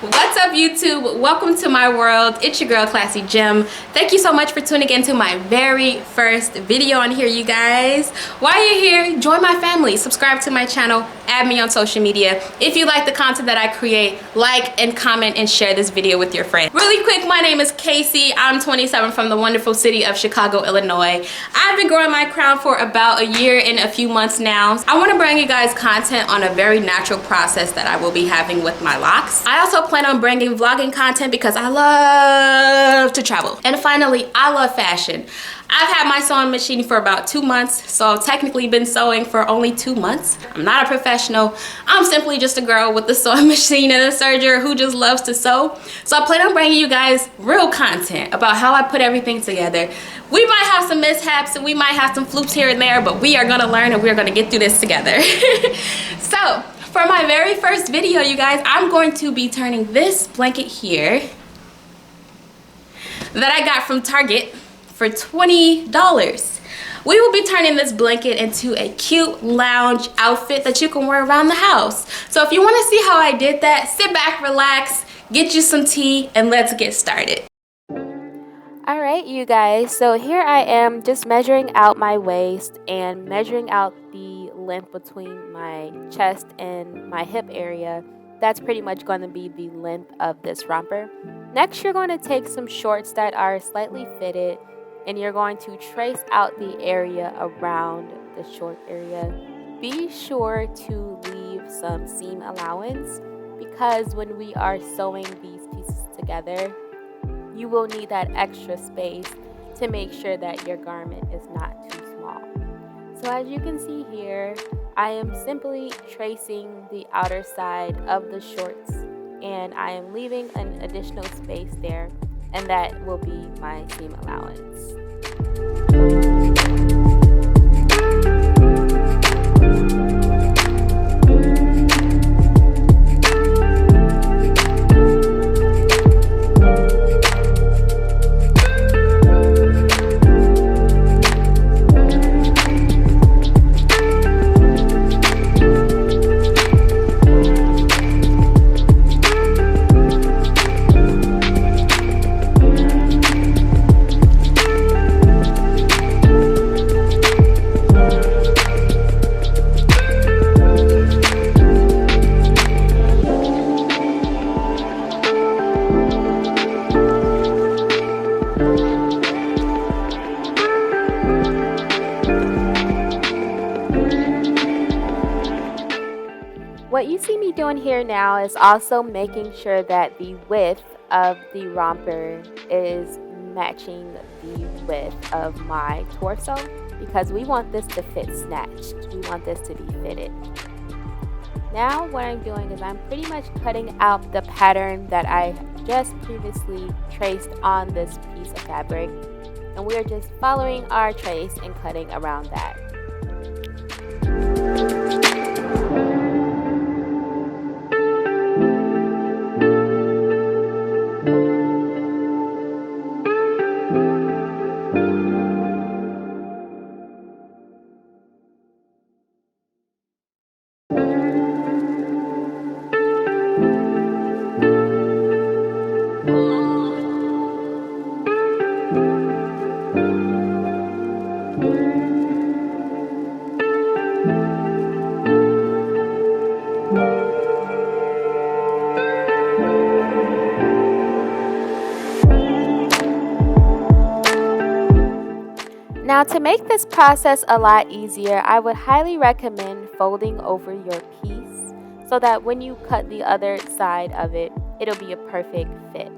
What's up, YouTube? Welcome to my world. It's your girl, Klassi Gem. Thank you so much for tuning into my very first video on here, you guys. While you're here, join my family. Subscribe to my channel. Add me on social media. If you like the content that I create, like and comment and share this video with your friends. Really quick, my name is Casey. I'm 27 from the wonderful city of Chicago, Illinois. I've been growing my crown for about a year and a few months now. I want to bring you guys content on a very natural process that I will be having with my locks. I also plan on bringing vlogging content because I love to travel. And finally, I love fashion. I've had my sewing machine for about 2 months, so I've technically been sewing for only 2 months. I'm not a professional. I'm simply just a girl with a sewing machine and a serger who just loves to sew. So I plan on bringing you guys real content about how I put everything together. We might have some mishaps and we might have some flukes here and there, but we are gonna learn and we're gonna get through this together. So for my very first video, you guys, I'm going to be turning this blanket here that I got from Target for $20. We will be turning this blanket into a cute lounge outfit that you can wear around the house. So if you want to see how I did that, sit back, relax, get you some tea, and let's get started. All right, you guys, so here I am just measuring out my waist and measuring out the length between my chest and my hip area. That's pretty much going to be the length of this romper. Next, you're going to take some shorts that are slightly fitted and you're going to trace out the area around the short area. Be sure to leave some seam allowance because when we are sewing these pieces together, you will need that extra space to make sure that your garment is not too small. So as you can see here, I am simply tracing the outer side of the shorts and I am leaving an additional space there, and that will be my seam allowance. What you see me doing here now is also making sure that the width of the romper is matching the width of my torso because we want this to fit snatched. We want this to be fitted. Now what I'm doing is I'm pretty much cutting out the pattern that I just previously traced on this piece of fabric, and we are just following our trace and cutting around that. Now, to make this process a lot easier, I would highly recommend folding over your piece so that when you cut the other side of it, it'll be a perfect fit.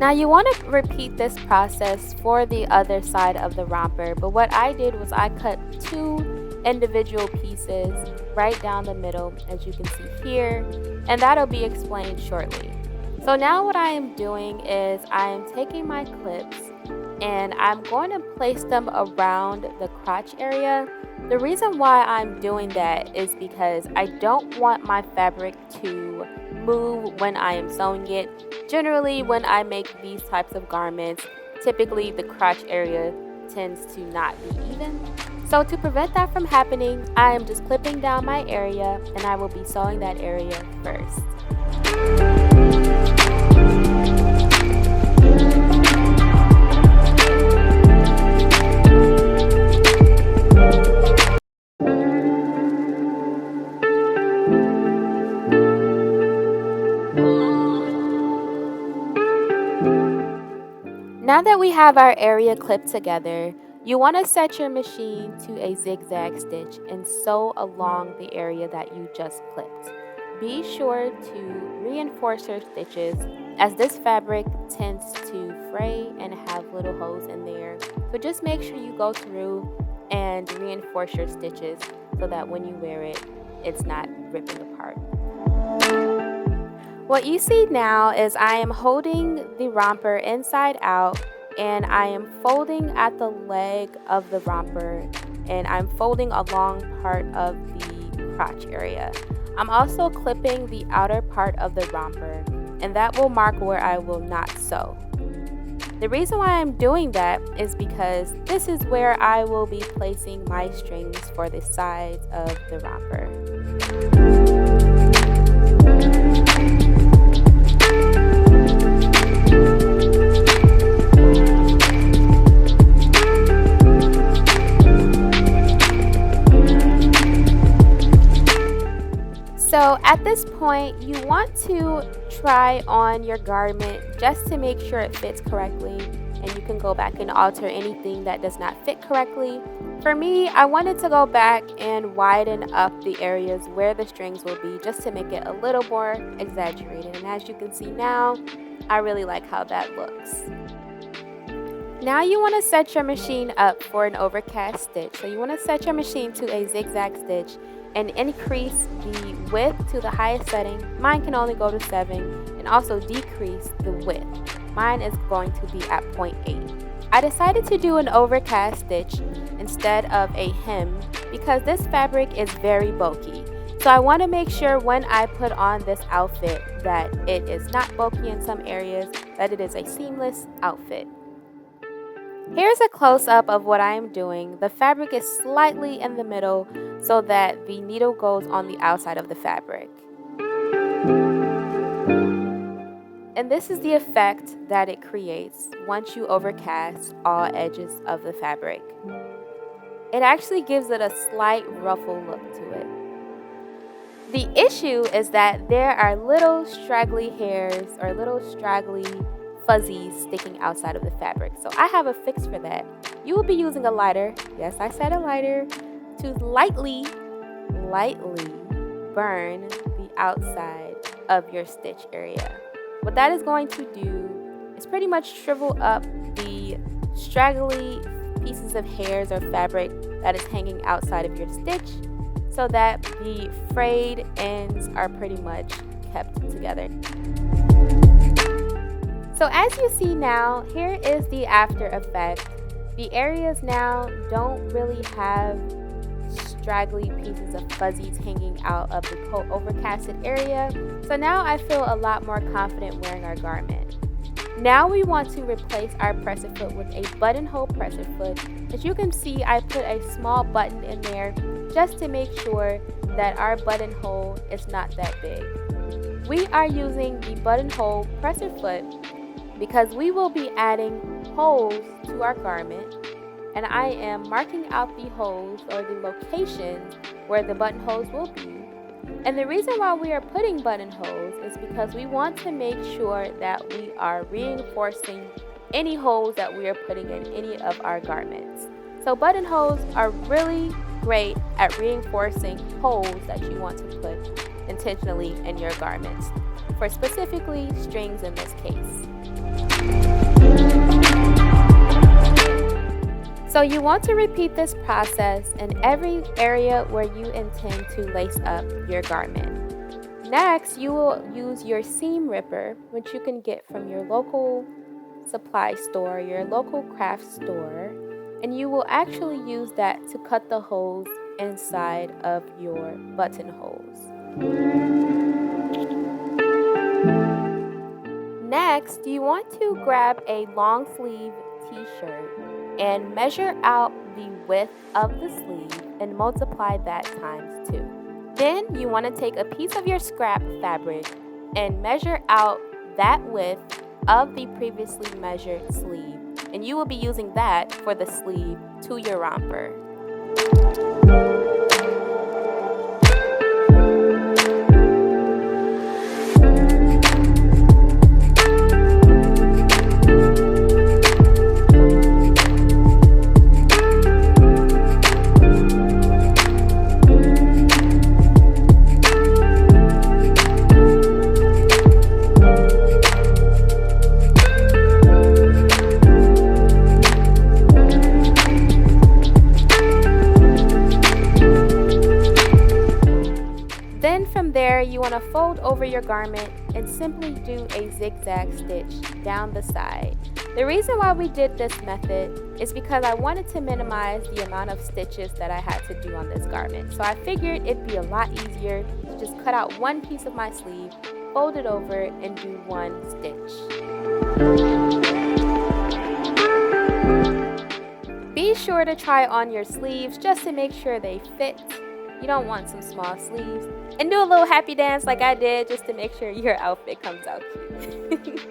Now you want to repeat this process for the other side of the romper, but what I did was I cut 2 individual pieces right down the middle, as you can see here, and that'll be explained shortly. So now what I am doing is I am taking my clips and I'm going to place them around the crotch area. The reason why I'm doing that is because I don't want my fabric to move when I am sewing it. Generally, when I make these types of garments, typically the crotch area tends to not be even. So to prevent that from happening, I am just clipping down my area and I will be sewing that area first. Now that we have our area clipped together, you want to set your machine to a zigzag stitch and sew along the area that you just clipped. Be sure to reinforce your stitches, as this fabric tends to fray and have little holes in there. So just make sure you go through and reinforce your stitches so that when you wear it, it's not ripping apart. What you see now is I am holding the romper inside out and I am folding at the leg of the romper and I'm folding along part of the crotch area. I'm also clipping the outer part of the romper and that will mark where I will not sew. The reason why I'm doing that is because this is where I will be placing my strings for the sides of the romper. So at this point, you want to try on your garment just to make sure it fits correctly, and you can go back and alter anything that does not fit correctly. For me, I wanted to go back and widen up the areas where the strings will be just to make it a little more exaggerated, and as you can see now, I really like how that looks. Now you want to set your machine up for an overcast stitch. So you want to set your machine to a zigzag stitch and increase the width to the highest setting. Mine can only go to 7, and also decrease the width. Mine is going to be at 0.8. I decided to do an overcast stitch instead of a hem because this fabric is very bulky. So I want to make sure when I put on this outfit that it is not bulky in some areas, that it is a seamless outfit. Here's a close-up of what I am doing. The fabric is slightly in the middle so that the needle goes on the outside of the fabric. And this is the effect that it creates once you overcast all edges of the fabric. It actually gives it a slight ruffle look to it. The issue is that there are little straggly hairs or little straggly fuzzies sticking outside of the fabric. So I have a fix for that. You will be using a lighter, yes, I said a lighter, to lightly burn the outside of your stitch area. What that is going to do is pretty much shrivel up the straggly pieces of hairs or fabric that is hanging outside of your stitch so that the frayed ends are pretty much kept together. So as you see now, here is the after effect. The areas now don't really have straggly pieces of fuzzies hanging out of the overcasted area. So now I feel a lot more confident wearing our garment. Now we want to replace our presser foot with a buttonhole presser foot. As you can see, I put a small button in there just to make sure that our buttonhole is not that big. We are using the buttonhole presser foot because we will be adding holes to our garment, and I am marking out the holes or the locations where the buttonholes will be. And the reason why we are putting buttonholes is because we want to make sure that we are reinforcing any holes that we are putting in any of our garments. So buttonholes are really great at reinforcing holes that you want to put intentionally in your garments, for specifically strings in this case. So you want to repeat this process in every area where you intend to lace up your garment. Next, you will use your seam ripper, which you can get from your local supply store, your local craft store, and you will actually use that to cut the holes inside of your buttonholes. Next, you want to grab a long sleeve t-shirt and measure out the width of the sleeve and multiply that times 2. Then you want to take a piece of your scrap fabric and measure out that width of the previously measured sleeve, and you will be using that for the sleeve to your romper. Then from there, you want to fold over your garment and simply do a zigzag stitch down the side. The reason why we did this method is because I wanted to minimize the amount of stitches that I had to do on this garment. So I figured it'd be a lot easier to just cut out one piece of my sleeve, fold it over, and do one stitch. Be sure to try on your sleeves just to make sure they fit. You don't want some small sleeves. And do a little happy dance like I did just to make sure your outfit comes out cute.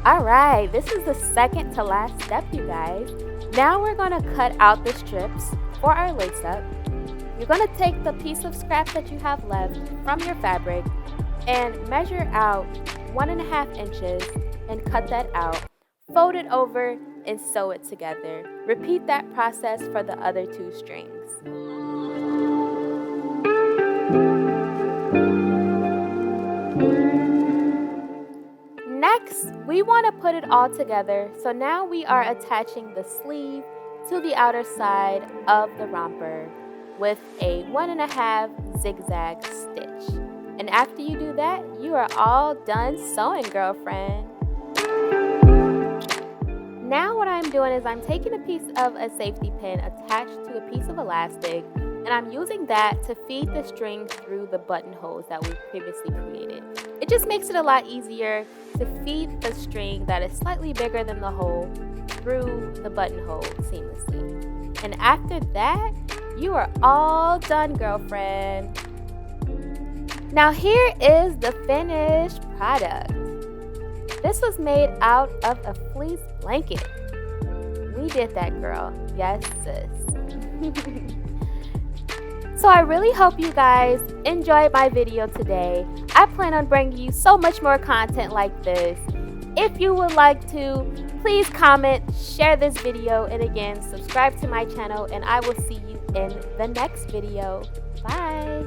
Alright, this is the second to last step, you guys. Now we're going to cut out the strips for our lace up. You're going to take the piece of scrap that you have left from your fabric and measure out 1.5 inches and cut that out. Fold it over and sew it together. Repeat that process for the other 2 strings. Next, we want to put it all together. So now we are attaching the sleeve to the outer side of the romper with a 1.5 zigzag stitch. And after you do that, you are all done sewing, girlfriend. Now what I'm doing is I'm taking a piece of a safety pin attached to a piece of elastic, and I'm using that to feed the string through the buttonholes that we previously created. It just makes it a lot easier to feed the string that is slightly bigger than the hole through the buttonhole seamlessly. And after that, you are all done, girlfriend. Now here is the finished product. This was made out of a fleece blanket. We did that, girl. Yes, sis. So I really hope you guys enjoyed my video today. I plan on bringing you so much more content like this. If you would like to, please comment, share this video, and again, subscribe to my channel, and I will see you in the next video. Bye.